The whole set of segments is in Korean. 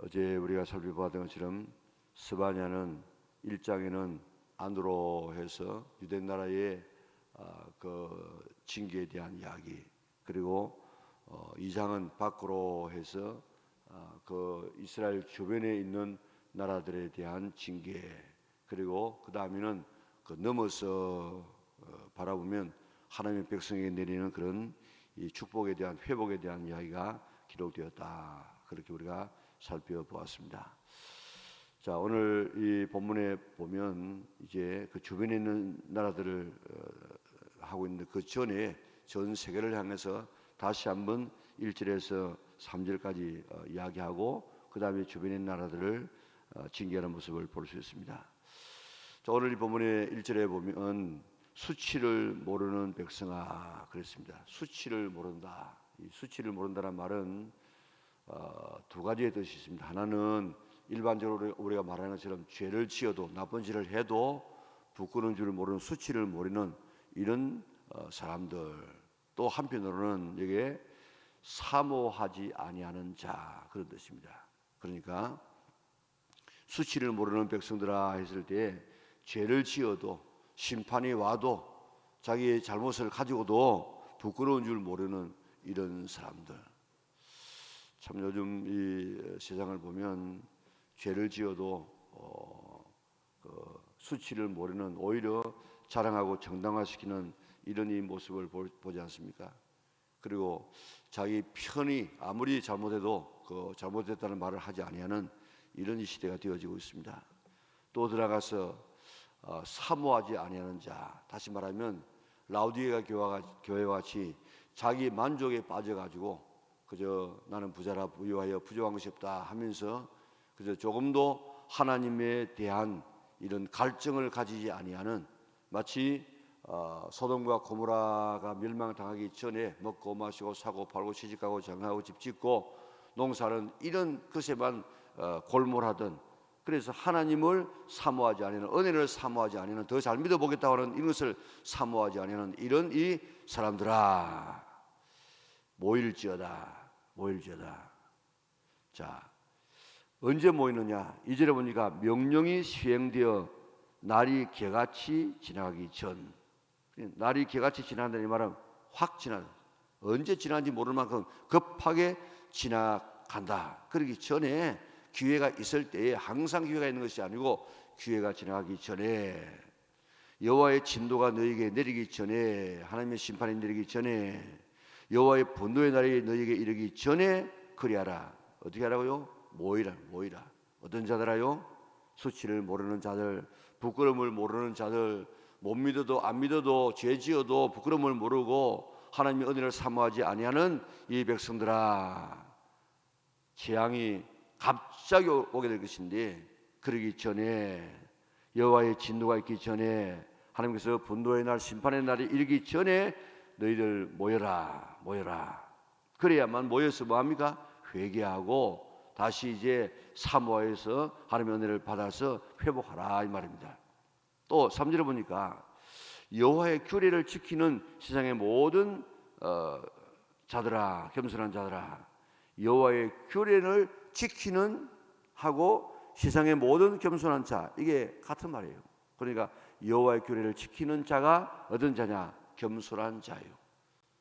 어제 우리가 살펴봤던 것처럼 스바냐는 1장에는 안으로 해서 유대 나라의 그 징계에 대한 이야기, 그리고 2장은 밖으로 해서 그 이스라엘 주변에 있는 나라들에 대한 징계, 그리고 그 다음에는 그 넘어서 바라보면 하나님의 백성에게 내리는 그런 이 축복에 대한, 회복에 대한 이야기가 기록되었다. 그렇게 우리가 살펴보았습니다. 자, 오늘 이 본문에 보면 이제 그 주변에 있는 나라들을 하고 있는데, 그 전에 전 세계를 향해서 다시 한번 1절에서 3절까지 이야기하고 그 다음에 주변의 나라들을 징계하는 모습을 볼 수 있습니다. 자, 오늘 이 본문의 1절에 보면 수치를 모르는 백성아 그랬습니다. 수치를 모른다. 이 수치를 모른다는 말은 두 가지의 뜻이 있습니다. 하나는 일반적으로 우리가 말하는 것처럼 죄를 지어도, 나쁜 짓을 해도 부끄러운 줄을 모르는, 수치를 모르는 이런 사람들. 또 한편으로는 이게 사모하지 아니하는 자, 그런 뜻입니다. 그러니까 수치를 모르는 백성들아 했을 때 죄를 지어도, 심판이 와도, 자기의 잘못을 가지고도 부끄러운 줄 모르는 이런 사람들. 참 요즘 이 세상을 보면 죄를 지어도 수치를 모르는, 오히려 자랑하고 정당화시키는 이런 이 모습을 보지 않습니까? 그리고 자기 편이 아무리 잘못해도 그 잘못했다는 말을 하지 아니하는 이런 이 시대가 되어지고 있습니다. 또 들어가서 사모하지 아니하는 자, 다시 말하면 라우디게아 교회와 같이 자기 만족에 빠져가지고 그저 나는 부자라 부유하여 부족한 것이 없다 하면서 그저 조금도 하나님에 대한 이런 갈증을 가지지 아니하는, 마치 소돔과 고모라가 멸망당하기 전에 먹고 마시고 사고 팔고 시집가고 장가하고 집 짓고 농사는 이런 것에만 골몰하던, 그래서 하나님을 사모하지 않는, 은혜를 사모하지 않는, 더 잘 믿어보겠다고 하는 이것을 사모하지 않는 이런 이 사람들아 모일지어다. 자, 언제 모이느냐? 2절에 보니까 명령이 시행되어 날이 개같이 지나가기 전. 날이 개같이 지나간다는 이 말은 확 지나가, 언제 지나는지 모를 만큼 급하게 지나간다. 그러기 전에 기회가 있을 때에, 항상 기회가 있는 것이 아니고 기회가 지나가기 전에, 여호와의 진노가 너에게 내리기 전에, 하나님의 심판이 내리기 전에, 여호와의 분노의 날이 너에게 이르기 전에 그리하라. 어떻게 하라고요? 모이라. 어떤 자들아요? 수치를 모르는 자들, 부끄러움을 모르는 자들, 못 믿어도 안 믿어도 죄 지어도 부끄러움을 모르고 하나님의 은혜를 사모하지 아니하는 이 백성들아, 재앙이 갑자기 오게 될 것인데, 그러기 전에, 여호와의 진노가 있기 전에, 하나님께서 분노의 날, 심판의 날이 이르기 전에 너희들 모여라. 그래야만 모여서 뭐합니까? 회개하고 다시 이제 사모해서 하나님의 은혜를 받아서 회복하라 이 말입니다. 또 3절에 보니까 여호와의 규례를 지키는 세상의 모든 자들아, 겸손한 자들아, 여호와의 규례를 지키는 하고 세상의 모든 겸손한 자, 이게 같은 말이에요. 그러니까 여호와의 규례를 지키는 자가 어떤 자냐? 겸손한 자예요.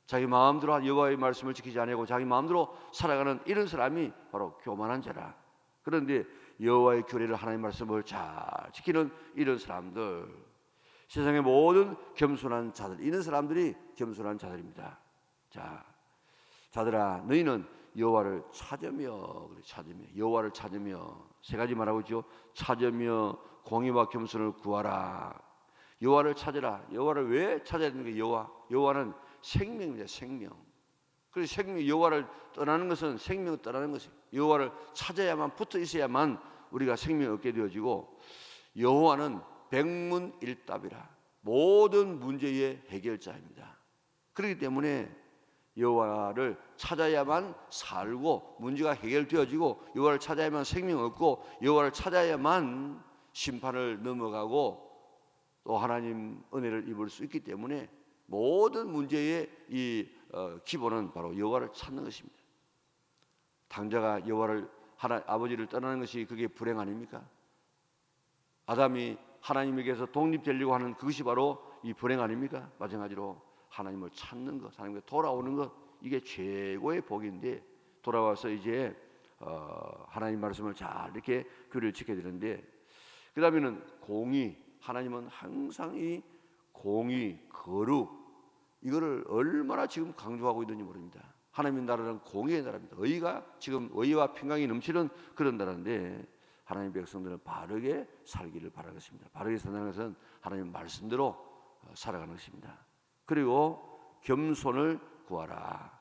자기 마음대로 여호와의 말씀을 지키지 않고 자기 마음대로 살아가는 이런 사람이 바로 교만한 자라. 그런데 여호와의 규례를, 하나님의 말씀을 잘 지키는 이런 사람들, 세상의 모든 겸손한 자들, 이런 사람들이 겸손한 자들입니다. 자, 자들아 너희는 여호와를 찾으며, 여호와를 찾으며, 세 가지 말하고 있죠. 찾으며 공의와 겸손을 구하라. 여호와를 찾으라. 여호와를 왜 찾아야 되는 거예요? 여호와는 생명입니다. 생명. 그래서 생명, 여호와를 떠나는 것은 생명을 떠나는 것이에요. 여호와를 찾아야만, 붙어 있어야만 우리가 생명을 얻게 되어지고, 여호와는 백문일답이라, 모든 문제의 해결자입니다. 그렇기 때문에 여호와를 찾아야만 살고 문제가 해결되어지고, 여호와를 찾아야만 생명을 얻고, 여호와를 찾아야만 심판을 넘어가고 또 하나님 은혜를 입을 수 있기 때문에 모든 문제의 이 기본은 바로 여호와를 찾는 것입니다. 당자가 여호와를 아버지를 떠나는 것이 그게 불행 아닙니까? 아담이 하나님에게서 독립되려고 하는 그것이 바로 이 불행 아닙니까? 마찬가지로 하나님을 찾는 것, 하나님께 돌아오는 것, 이게 최고의 복인데, 돌아와서 이제 하나님 말씀을 잘 이렇게 교리를 지켜야 되는데, 그 다음에는 공의. 하나님은 항상 이 공의, 거룩, 이거를 얼마나 지금 강조하고 있는지 모릅니다. 하나님의 나라는 공의의 나라입니다. 지금 의와 평강이 넘치는 그런 나라인데, 하나님의 백성들은 바르게 살기를 바라는 것입니다. 바르게 산다는 것은 하나님 말씀대로 살아가는 것입니다. 그리고 겸손을 구하라.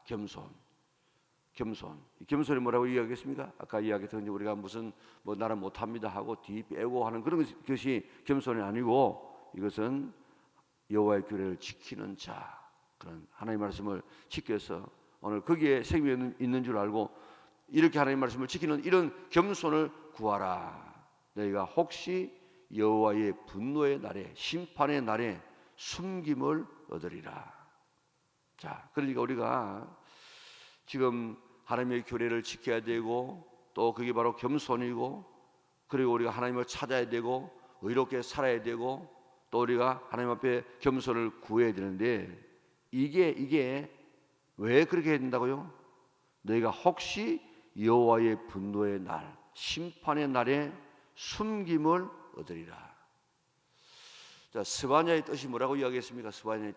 겸손이 뭐라고 이야기했습니까? 아까 이야기했던 우리가 무슨 나는 못합니다 하고 뒤 빼고 하는 그런 것이 겸손이 아니고, 이것은 여호와의 규례를 지키는 자, 그런 하나님의 말씀을 지켜서 오늘 거기에 생명이 있는 줄 알고 이렇게 하나님의 말씀을 지키는 이런 겸손을 구하라. 너희가 혹시 여호와의 분노의 날에, 심판의 날에 숨김을 얻으리라. 자, 그러니까 우리가 지금 하나님의 규례를 지켜야 되고, 또 그게 바로 겸손이고, 그리고 우리가 하나님을 찾아야 되고 의롭게 살아야 되고, 또 우리가 하나님 앞에 겸손을 구해야 되는데, 이게 왜 그렇게 해야 된다고요? 너희가 혹시 여호와의 분노의 날, 심판의 날에 숨김을 얻으리라. 자, 스바냐의 뜻이 뭐라고 이야기했습니까? 스바냐의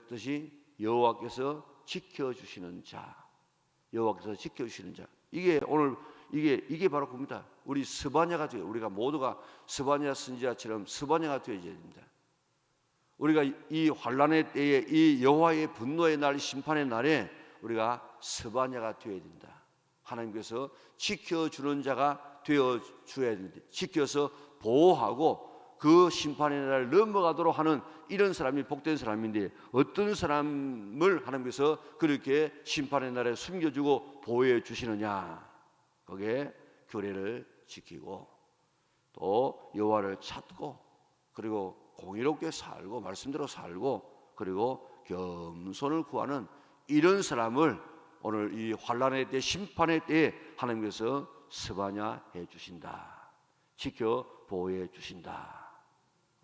뜻이 여호와께서 지켜주시는 자, 여호와께서 지켜주시는 자. 이게 오늘 이게 바로 그겁니다. 우리 스바냐가 되어, 우리가 모두가 스바냐 선지자처럼 스바냐가 되어야 됩니다. 우리가 이 환란의 때에, 이 여호와의 분노의 날, 심판의 날에 우리가 스바냐가 되어야 된다. 하나님께서 지켜주는 자가 되어 주어야 됩니다. 지켜서 보호하고 그 심판의 날을 넘어가도록 하는 이런 사람이 복된 사람인데, 어떤 사람을 하나님께서 그렇게 심판의 날에 숨겨주고 보호해 주시느냐? 거기에 규례를 지키고, 또 여호와를 찾고, 그리고 공의롭게 살고 말씀대로 살고, 그리고 겸손을 구하는 이런 사람을 오늘 이 환란의 때, 심판의 때에 하나님께서 스바냐 해 주신다. 지켜 보호해 주신다.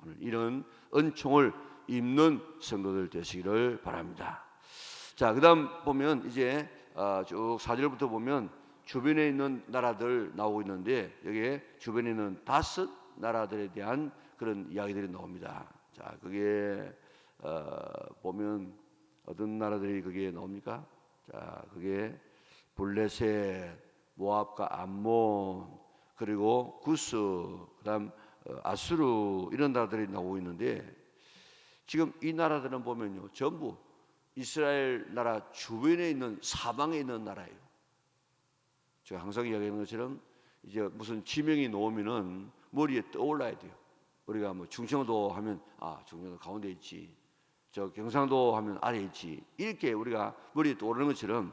오늘 이런 은총을 입는 성도들 되시기를 바랍니다. 자, 그다음 보면 이제 쭉 4절부터 보면 주변에 있는 나라들 나오고 있는데, 여기에 주변에 있는 5 나라들에 대한 그런 이야기들이 나옵니다. 자, 그게 보면 어떤 나라들이 거기에 나옵니까? 자, 그게 블레셋, 모압과 암몬, 그리고 구스, 그다음 아수르, 이런 나라들이 나오고 있는데, 지금 이 나라들은 보면요, 전부 이스라엘 나라 주변에 있는 사방에 있는 나라예요. 제가 항상 이야기하는 것처럼 이제 무슨 지명이 나오면은 머리에 떠올라야 돼요. 우리가 뭐 충청도 하면 충청도 가운데 있지, 저 경상도 하면 아래 있지, 이렇게 우리가 머리에 떠오르는 것처럼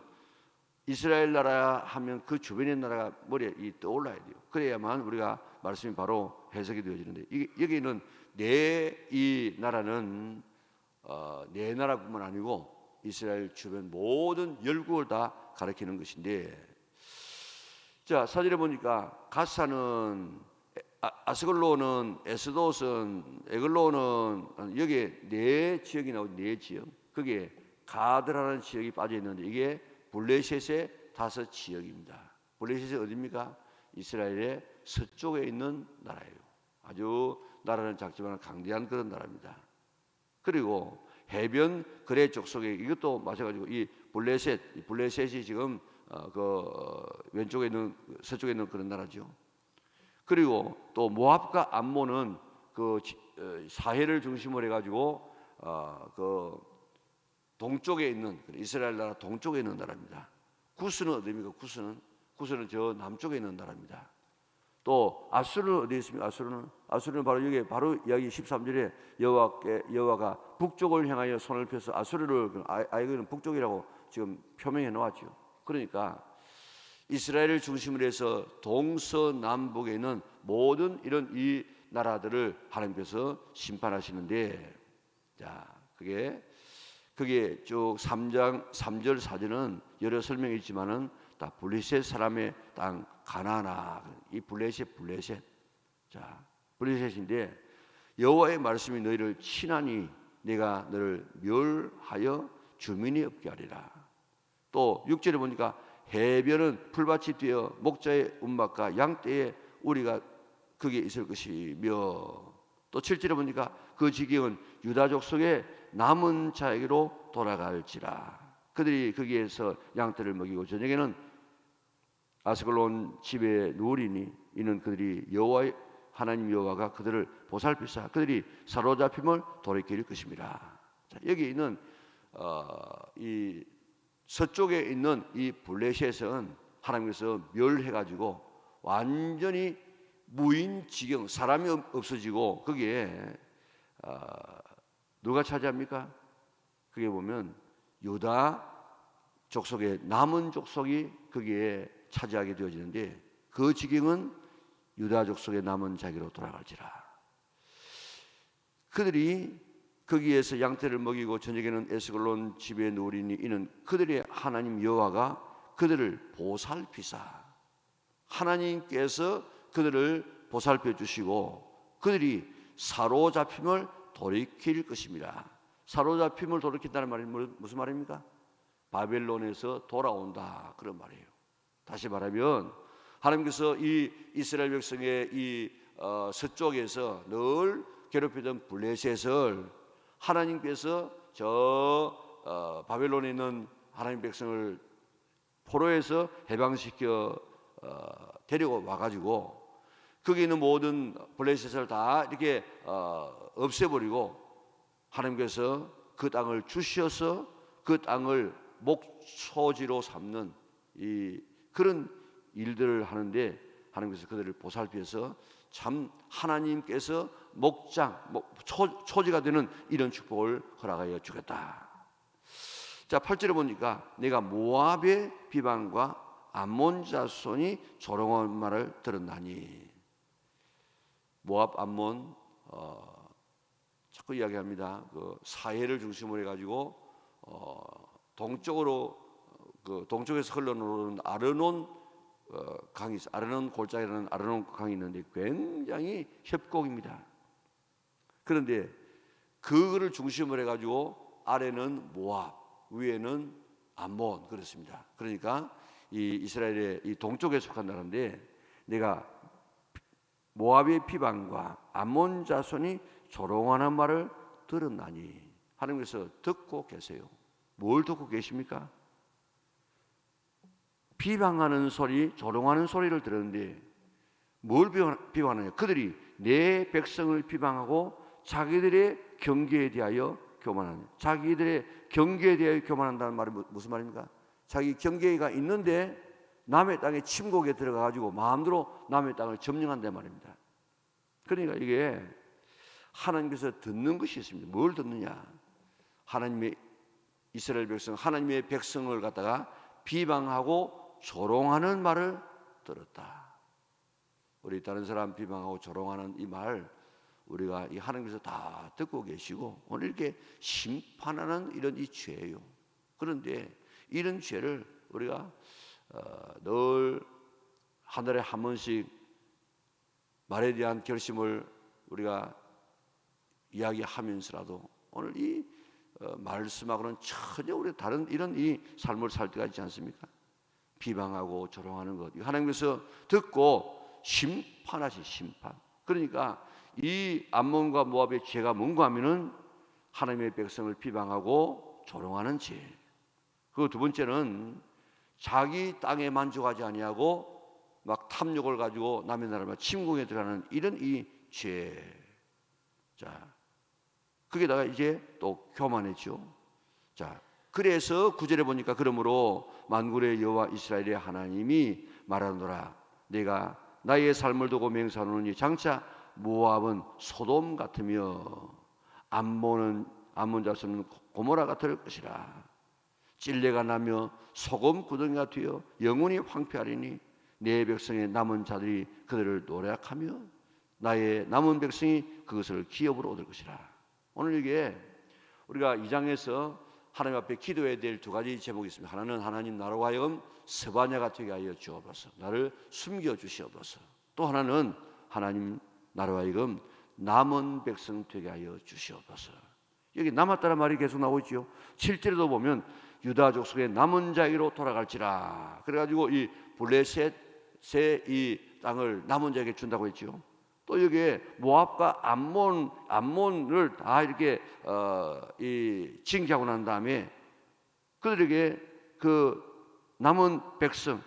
이스라엘 나라 하면 그 주변의 나라가 머리에 떠올라야 돼요. 그래야만 우리가 말씀이 바로 해석이 되어지는데, 여기는 이 나라는 네 나라뿐만 아니고 이스라엘 주변 모든 열국을 다 가리키는 것인데, 자, 사진에 보니까 가사는, 아스글론은, 에스돗은, 에글론은, 여기에 4지역이 나오죠. 4지역. 거기에 가드라는 지역이 빠져 있는데, 이게 블레셋의 5지역입니다. 블레셋이 어디입니까? 이스라엘의 서쪽에 있는 나라예요. 아주 나라는 작지만 강대한 그런 나라입니다. 그리고 해변 그레 족속에, 이것도 마찬가지고 이 블레셋이 지금 그 왼쪽에 있는, 서쪽에 있는 그런 나라죠. 그리고 또 모압과 암몬은 그 사해를 중심으로 해가지고 그 동쪽에 있는, 이스라엘 나라 동쪽에 있는 나라입니다. 구스는 어디입니까? 구스는 저 남쪽에 있는 나라입니다. 또 아수르는 어디 있습니까? 아수르는 바로 여기, 바로 이야기 13절에 여호와가 북쪽을 향하여 손을 펴서 아수르를, 이거는 북쪽이라고 지금 표명해 놓았죠. 그러니까 이스라엘을 중심으로 해서 동서남북에 있는 모든 이런 이 나라들을 하나님께서 심판하시는데, 자, 그게 쭉 3장 3절 4절은 여러 설명이 있지만은 다 블레셋 사람의 땅 가나안아. 이 블레셋. 자, 블레셋인데 여호와의 말씀이 너희를 치나니 내가 너를 멸하여 주민이 없게 하리라. 또 6절에 보니까 해변은 풀밭이 되어 목자의 움막과 양떼의 우리가 거기에 있을 것이며, 또 7절에 보니까 그 지경은 유다 족속의 남은 자에게로 돌아갈지라. 그들이 거기에서 양떼를 먹이고 저녁에는 아스글론 집에 누우리니 이는 그들이 여호와의 하나님 여호와가 그들을 보살피사 그들이 사로잡힘을 돌이킬 것입니다. 자, 여기 있는 이 서쪽에 있는 이 블레셋은 하나님께서 멸해가지고 완전히 무인지경, 사람이 없어지고 거기에 누가 차지합니까? 그게 보면 유다 족속의 남은 족속이 거기에 차지하게 되어지는데 그 지경은 유다 족속의 남은 자기로 돌아갈지라. 그들이 거기에서 양떼를 먹이고 저녁에는 에스글론 집에 누우리니 이는 그들의 하나님 여호와가 그들을 보살피사, 하나님께서 그들을 보살펴 주시고 그들이 사로잡힘을 돌이킬 것입니다. 사로잡힘을 돌이킨다는 말이 무슨 말입니까? 바벨론에서 돌아온다, 그런 말이에요. 다시 말하면 하나님께서 이 이스라엘 백성의 이 서쪽에서 늘 괴롭히던 블레셋을 하나님께서 저 바벨론에 있는 하나님 백성을 포로에서 해방시켜 데리고 와가지고 거기 있는 모든 블레셋을 다 이렇게 없애버리고 하나님께서 그 땅을 주셔서 그 땅을 목초지로 삼는 이 그런 일들을 하는데 하나님께서 그들을 보살피어서 참 하나님께서 목장, 초지가 되는 이런 축복을 허락하여 주겠다. 자, 8절에 보니까 내가 모압의 비방과 암몬 자손이 조롱한 말을 들었나니. 모압, 암몬 자꾸 이야기합니다. 그 사해를 중심으로 해가지고 동쪽으로 그 동쪽에서 흘러오는 아르논 강이 있어. 아르논 골짜기라는 아르논 강이 있는데 굉장히 협곡입니다. 그런데 그거를 중심으로 해가지고 아래는 모압, 위에는 암몬, 그렇습니다. 그러니까 이 이스라엘의 이 동쪽에 속한 나라인데 내가 모압의 비방과 암몬 자손이 조롱하는 말을 들었나니. 하나님께서 듣고 계세요. 뭘 듣고 계십니까? 비방하는 소리, 조롱하는 소리를 들었는데 뭘 비방하느냐? 그들이 내 백성을 비방하고 자기들의 경계에 대하여 교만하는. 자기들의 경계에 대하여 교만한다는 말이 무슨 말입니까? 자기 경계가 있는데 남의 땅에 침공에 들어가가지고 마음대로 남의 땅을 점령한단 말입니다. 그러니까 이게 하나님께서 듣는 것이 있습니다. 뭘 듣느냐? 하나님의 이스라엘 백성, 하나님의 백성을 갖다가 비방하고 조롱하는 말을 들었다. 우리 다른 사람 비방하고 조롱하는 이 말 우리가 이 하나님께서 다 듣고 계시고 오늘 이렇게 심판하는 이런 이 죄예요. 그런데 이런 죄를 우리가 늘 한 달에 한 번씩 말에 대한 결심을 우리가 이야기하면서라도 오늘 이 말씀하고는 전혀 우리 다른 이런 이 삶을 살 때가 있지 않습니까? 비방하고 조롱하는 것 하나님께서 듣고 심판하시 심판. 그러니까 이 암몬과 모압의 죄가 뭔가 하면은 하나님의 백성을 비방하고 조롱하는 죄. 그 두 번째는 자기 땅에 만족하지 아니하고 막 탐욕을 가지고 남의 나라만 침공에 들어가는 이런 이 죄. 자, 거기다가 이제 또 교만했죠. 자, 그래서 9절에 보니까 그러므로 만군의 여호와 이스라엘의 하나님이 말하노라. 내가 나의 삶을 두고 맹세하노니 장차 모압은 소돔 같으며 암몬 자손은 고모라 같을 것이라. 찔레가 나며 소금 구덩이가 되어 영원히 황폐하리니 내 백성의 남은 자들이 그들을 노략하며 나의 남은 백성이 그것을 기업으로 얻을 것이라. 오늘 이게 우리가 2장에서 하나님 앞에 기도해야 될 두 가지 제목이 있습니다. 하나는 하나님 나로 하여금 스바냐가 되게 하여 주옵소서. 나를 숨겨 주시옵소서. 또 하나는 하나님 나로 하여금 남은 백성 되게 하여 주시옵소서. 여기 남았다는 말이 계속 나오고 있죠. 7절에도 보면 유다 족속의 남은 자에게로 돌아갈지라. 그래가지고 이 블레셋의 이 땅을 남은 자에게 준다고 했죠. 또 여기에 모압과 암몬을 다 이렇게 이 징계하고 난 다음에 그들에게 그 남은 백성,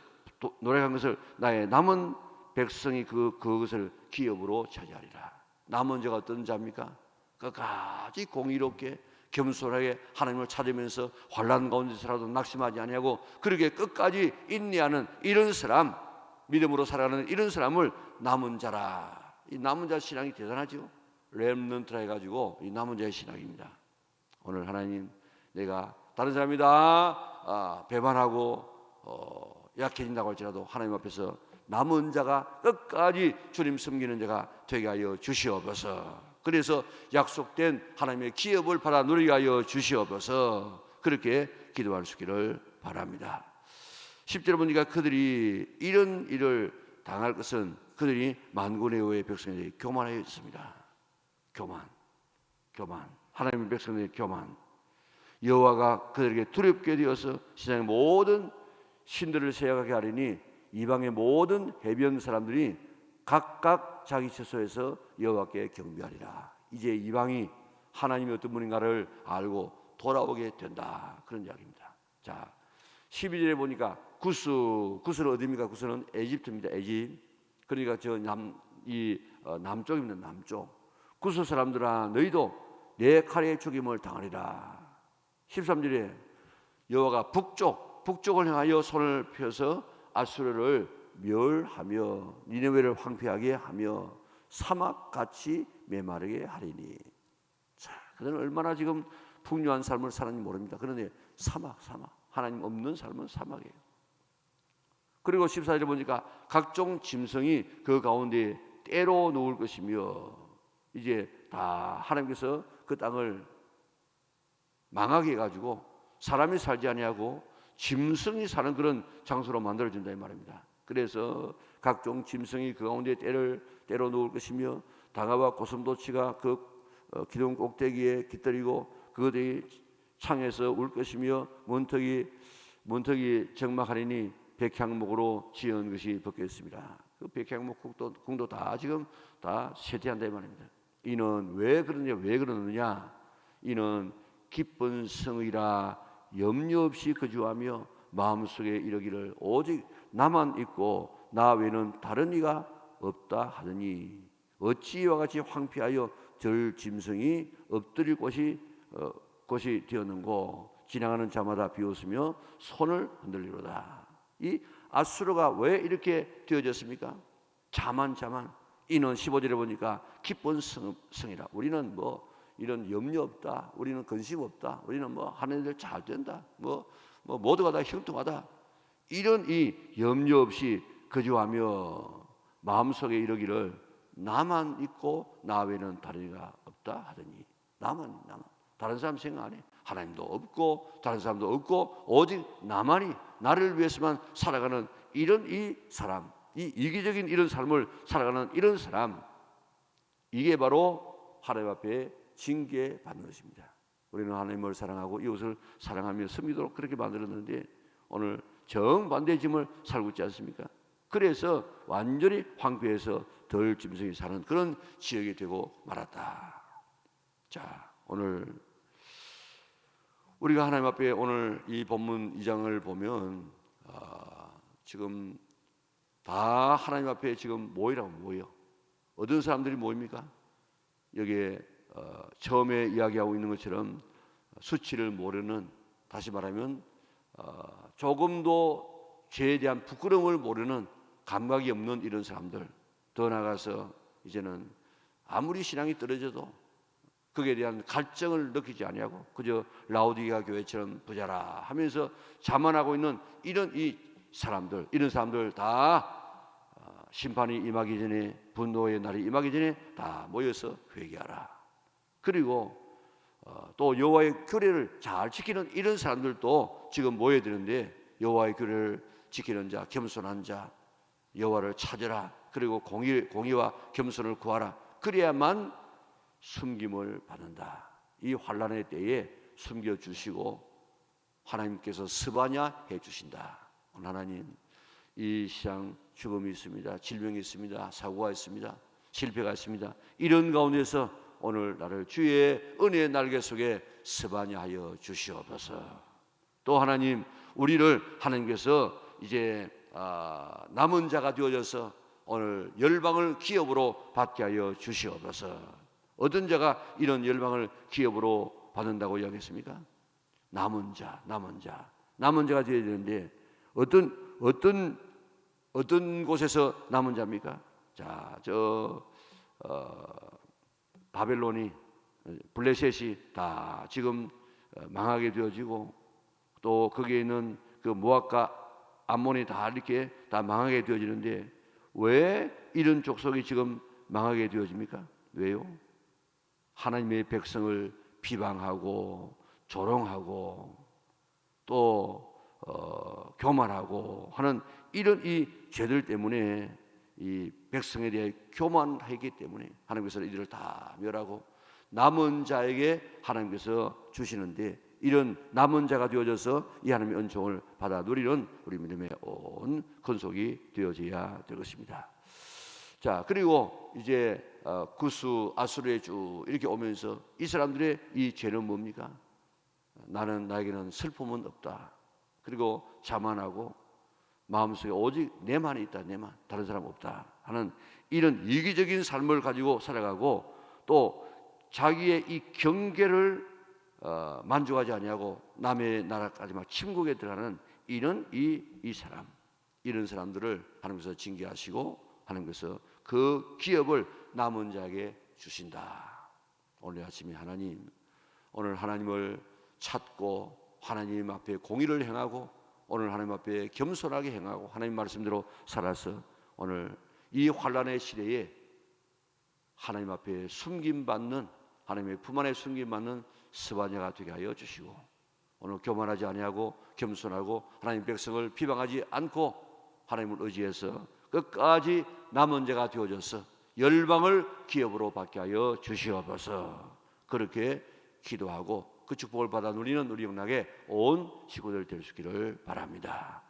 노래한 것을 나의 남은 백성이 그것을 기업으로 차지하리라. 남은 자가 어떤 자입니까? 끝까지 공의롭게 겸손하게 하나님을 찾으면서 환난 가운데서라도 낙심하지 아니하고 그렇게 끝까지 인내하는 이런 사람, 믿음으로 살아가는 이런 사람을 남은 자라. 이 남은 자 신앙이 대단하죠. 렘넌트라 해가지고 이 남은 자의 신앙입니다. 오늘 하나님, 내가 다른 사람이 다 배반하고 약해진다고 할지라도 하나님 앞에서 남은 자가 끝까지 주님 섬기는 자가 되게 하여 주시옵소서. 그래서 약속된 하나님의 기업을 받아 누리게 하여 주시옵소서. 그렇게 기도할 수 있기를 바랍니다. 10절에 보니까 그들이 이런 일을 당할 것은 그들이 만군의 여호와의 백성에게 교만하여 있습니다. 교만. 하나님의 백성들의 교만. 여호와가 그들에게 두렵게 되어서 세상의 모든 신들을 세워가게 하리니 이방의 모든 해변 사람들이 각각 자기 처소에서 여호와께 경배하리라. 이제 이방이 하나님이 어떤 분인가를 알고 돌아오게 된다. 그런 이야기입니다. 자, 12절에 보니까 구스는 어디입니까? 구스는 에집트입니다. 에집. 그러니까 저 남쪽입니다. 남쪽. 구스 사람들아, 너희도 내 칼에 죽임을 당하리라. 13절에 여호와가 북쪽을 향하여 손을 펴서 아수르를 멸하며 니네웨를 황폐하게 하며 사막같이 메마르게 하리니. 자, 그들은 얼마나 지금 풍요한 삶을 살았는지 모릅니다. 그런데 사막 하나님 없는 삶은 사막이에요. 그리고 14절에 보니까 각종 짐승이 그 가운데 때로 놓을 것이며, 이제 다 하나님께서 그 땅을 망하게 해가지고 사람이 살지 아니하고 짐승이 사는 그런 장소로 만들어진다 이 말입니다. 그래서 각종 짐승이 그 가운데 때로 놓을 것이며 다가와 고슴도치가 그 기둥 꼭대기에 깃들이고 그것들이 창에서 울 것이며 문턱이 적막하리니 백향목으로 지은 것이 벗겼습니다. 그 백향목 궁도 다 지금 다 쇠퇴한다 이 말입니다. 이는 왜 그러느냐? 이는 기쁜 성의라 염려 없이 거주하며 마음속에 이르기를 오직 나만 있고 나 외에는 다른 이가 없다 하더니 어찌 이와 같이 황폐하여 들 짐승이 엎드릴 곳이 되었는고 지나가는 자마다 비웃으며 손을 흔들리로다. 이 아수르가 왜 이렇게 되어졌습니까? 자만 이는 15절에 보니까 기쁜 성이라. 우리는 뭐 이런 염려 없다. 우리는 근심 없다. 우리는 뭐 하는 일 잘 된다. 뭐 모두가 다 형통하다. 이런 이 염려 없이 거주하며 마음속에 이르기를 나만 있고 나 외에는 다른 이가 없다 하더니 나만 다른 사람 생각 안 해. 하나님도 없고 다른 사람도 없고 오직 나만이 나를 위해서만 살아가는 이런 이 사람, 이 이기적인 이런 삶을 살아가는 이런 사람, 이게 바로 하나님 앞에 징계받는 것입니다. 우리는 하나님을 사랑하고 이웃을 사랑하며 섬기도록 그렇게 만들었는데 오늘 정반대의 짐을 살고 있지 않습니까? 그래서 완전히 황폐해서 덜 짐승이 사는 그런 지역이 되고 말았다. 자, 오늘 우리가 하나님 앞에 오늘 이 본문 2장을 보면 지금 다 하나님 앞에 지금 모여. 어떤 사람들이 모입니까? 여기에 처음에 이야기하고 있는 것처럼 수치를 모르는, 다시 말하면 조금도 죄에 대한 부끄러움을 모르는 감각이 없는 이런 사람들. 더 나아가서 이제는 아무리 신앙이 떨어져도 거기에 대한 갈증을 느끼지 아니하고 그저 라오디게아 교회처럼 부자라 하면서 자만하고 있는 이런 사람들, 이런 사람들 다 심판이 임하기 전에, 분노의 날이 임하기 전에 다 모여서 회개하라. 그리고 또 여호와의 규례를 잘 지키는 이런 사람들도 지금 모여야 되는데, 여호와의 규례를 지키는 자, 겸손한 자, 여호와를 찾으라. 그리고 공의와 겸손을 구하라. 그래야만 숨김을 받는다. 이 환난의 때에 숨겨주시고 하나님께서 스바냐 해주신다. 하나님, 이 시장 죽음이 있습니다. 질병이 있습니다. 사고가 있습니다. 실패가 있습니다. 이런 가운데서 오늘 나를 주의 은혜의 날개 속에 스바냐 하여 주시옵소서. 또 하나님, 우리를 하나님께서 이제 남은 자가 되어져서 오늘 열방을 기업으로 받게 하여 주시옵소서. 어떤 자가 이런 열방을 기업으로 받는다고 이야기했습니까? 남은 자가 되어야 되는데 어떤 곳에서 남은 자입니까? 자, 바벨론이, 블레셋이 다 지금 망하게 되어지고, 또 거기에 있는 그 모압과 암몬이 다 이렇게 다 망하게 되어지는데, 왜 이런 족속이 지금 망하게 되어집니까? 왜요? 하나님의 백성을 비방하고 조롱하고 또 교만하고 하는 이런 이 죄들 때문에, 이 백성에 대해 교만하기 때문에 하나님께서 이들을 다 멸하고 남은 자에게 하나님께서 주시는데, 이런 남은 자가 되어져서 이 하나님의 은총을 받아 누리는 우리 믿음의 온 건속이 되어져야 될 것입니다. 자, 그리고 이제 구스 아수르의 주 이렇게 오면서 이 사람들의 이 죄는 뭡니까? 나에게는 슬픔은 없다. 그리고 자만하고 마음속에 오직 내만 있다. 내만, 다른 사람 없다 하는 이런 이기적인 삶을 가지고 살아가고, 또 자기의 이 경계를 만족하지 아니하고 남의 나라까지 막 침국에 들어가는 이런 이런 사람들을 하나님께서 징계하시고 하나님께서 그 기업을 남은 자에게 주신다. 오늘 아침에 하나님, 오늘 하나님을 찾고 하나님 앞에 공의를 행하고 오늘 하나님 앞에 겸손하게 행하고 하나님 말씀대로 살아서 오늘 이 환난의 시대에 하나님 앞에 숨김받는, 하나님의 품 안에 숨김받는 스바냐가 되게 하여 주시고, 오늘 교만하지 아니하고 겸손하고 하나님 백성을 비방하지 않고 하나님을 의지해서 끝까지 남은 자가 되어져서 열방을 기업으로 받게 하여 주시옵소서. 그렇게 기도하고 그 축복을 받아 누리는 우리 영락의 온 식구들 될 수 있기를 바랍니다.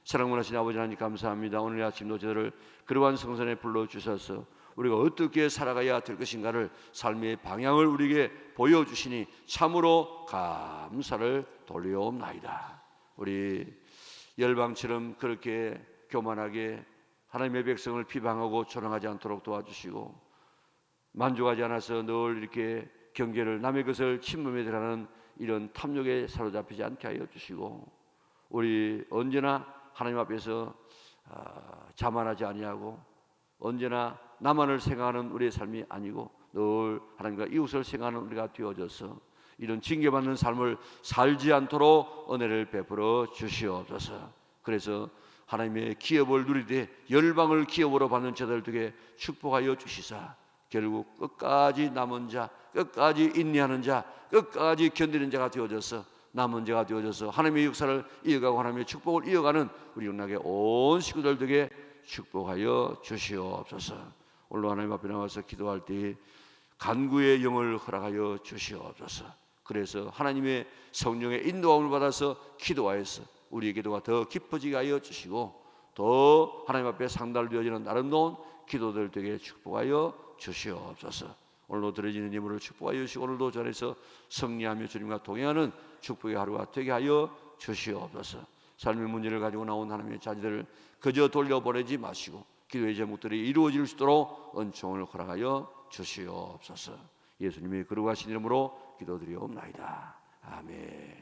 사랑하신 아버지 하나님, 감사합니다. 오늘 아침도 저를 그러한 성전에 불러주셔서 우리가 어떻게 살아가야 될 것인가를, 삶의 방향을 우리에게 보여주시니 참으로 감사를 돌려옵나이다. 우리 열방처럼 그렇게 교만하게 하나님의 백성을 비방하고 조롱하지 않도록 도와주시고, 만족하지 않아서 늘 이렇게 경계를, 남의 것을 침범해 들어가는 이런 탐욕에 사로잡히지 않게 하여 주시고, 우리 언제나 하나님 앞에서 자만하지 아니하고 언제나 나만을 생각하는 우리의 삶이 아니고 늘 하나님과 이웃을 생각하는 우리가 되어져서 이런 징계받는 삶을 살지 않도록 은혜를 베풀어 주시옵소서. 그래서 하나님의 기업을 누리되 열방을 기업으로 받는 자들 되게 축복하여 주시사, 결국 끝까지 남은 자, 끝까지 인내하는 자, 끝까지 견디는 자가 되어져서 남은 자가 되어져서 하나님의 역사를 이어가고 하나님의 축복을 이어가는 우리 영락의 온 식구들 되게 축복하여 주시옵소서. 오늘 하나님 앞에 나와서 기도할 때 간구의 영을 허락하여 주시옵소서. 그래서 하나님의 성령의 인도함을 받아서 기도하여서 우리의 기도가 더 깊어지게 하여 주시고, 더 하나님 앞에 상달되어지는 아름다운 기도들 되게 축복하여 주시옵소서. 오늘도 드려지는 예물을 축복하여 주시고, 오늘도 전에서 승리하며 주님과 동행하는 축복의 하루가 되게 하여 주시옵소서. 삶의 문제를 가지고 나온 하나님의 자녀들을 그저 돌려보내지 마시고 기도의 제목들이 이루어질 수 있도록 은총을 허락하여 주시옵소서. 예수님의 거룩하신 이름으로 기도드리옵나이다. 아멘.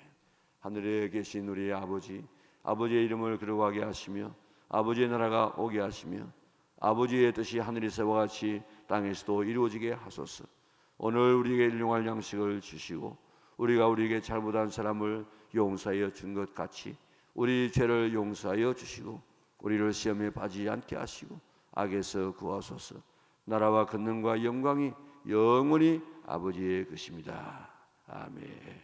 하늘에 계신 우리 아버지, 아버지의 이름을 거룩하게 하시며 아버지의 나라가 오게 하시며 아버지의 뜻이 하늘에서와 같이 땅에서도 이루어지게 하소서. 오늘 우리에게 일용할 양식을 주시고 우리가 우리에게 잘못한 사람을 용서하여 준 것 같이 우리 죄를 용서하여 주시고 우리를 시험에 빠지지 않게 하시고 악에서 구하소서. 나라와 권능과 영광이 영원히 아버지의 것입니다. 아멘.